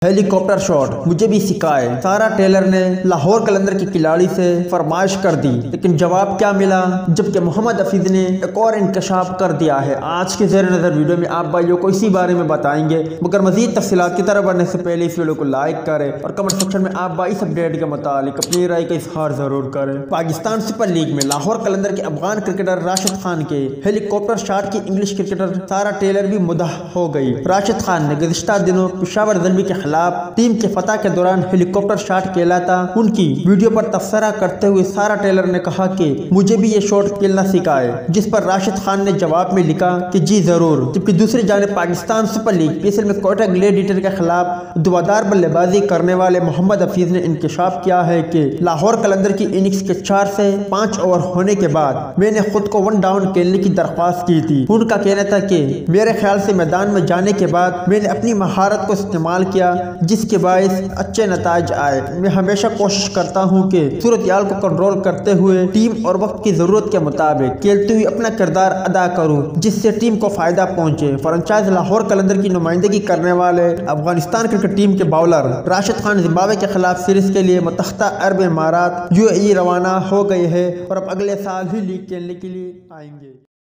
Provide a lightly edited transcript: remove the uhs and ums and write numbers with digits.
ہیلی copter shot مجھے بھی سکھائے۔ سارا ٹیلر نے لاہور قلندر کی کھلاڑی سے فرمائش کر دی، لیکن جواب کیا ملا؟ جبکہ محمد حفیظ نے ایک اور انکشاف کر دیا ہے۔ آج کے زیر نظر ویڈیو میں آپ بھائیوں کو اسی بارے میں بتائیں گے، مگر مزید تفصیلات کی طرف بڑھنے سے پہلے اس ویڈیو کو لائک کریں اور کمنٹ سیکشن میں آپ بھائی اس اپڈیٹ کے متعلق اپنی رائے کا اظہار ضرور کریں۔ پاکستان سپر لیگ میں لاہور قلندر کے افغان کرکٹر راشد خان کے ہیلی کاپٹر شاٹ کی انگلش کرکٹر سارا ٹیلر بھی مدح ہو گئی۔ راشد خان نے گزشتہ دنوں پشاور زلمی کے خلاف ٹیم کے فتح کے دوران ہیلی کاپٹر شاٹ کھیلا تھا۔ ان کی ویڈیو پر تبصرہ کرتے ہوئے سارا ٹیلر نے کہا کہ مجھے بھی یہ شاٹ کھیلنا سکھائے، جس پر راشد خان نے جواب میں لکھا کہ جی ضرور۔ جبکہ دوسری جانب Pakistan super league P S L میں کوئٹہ گلیڈیٹر کے خلاف دعادار بلے بازی کرنے والے محمد حفیظ نے انکشاف کیا ہے کہ لاہور قلندر کی اننگز کے 4 سے 5 اوور ہونے کے بعد میں نے خود کو 1 ڈاؤن کھیلنے کی درخواست کی تھی۔ ان کا کہنا تھا کہ میرے خیال سے میدان میں جانے کے بعد میں نے اپنی مہارت کو استعمال کیا، جس کے باعث اچھے نتائج آئے۔ میں ہمیشہ کوشش کرتا ہوں کہ صورتحال کو کنٹرول کرتے ہوئے ٹیم اور وقت کی ضرورت کے مطابق کھیلتے ہوئے اپنا کردار ادا کروں، جس سے ٹیم کو فائدہ پہنچے۔ فرنچائز لاہور قلندر کی نمائندگی کرنے والے افغانستان کرکٹ ٹیم کے باؤلر راشد خان زمبابوے کے خلاف سیریز کے لیے متحدہ عرب امارات UAE روانہ ہو گئے ہیں اور اب اگلے سال ہی لیگ کھیلنے کے لیے آئیں گے۔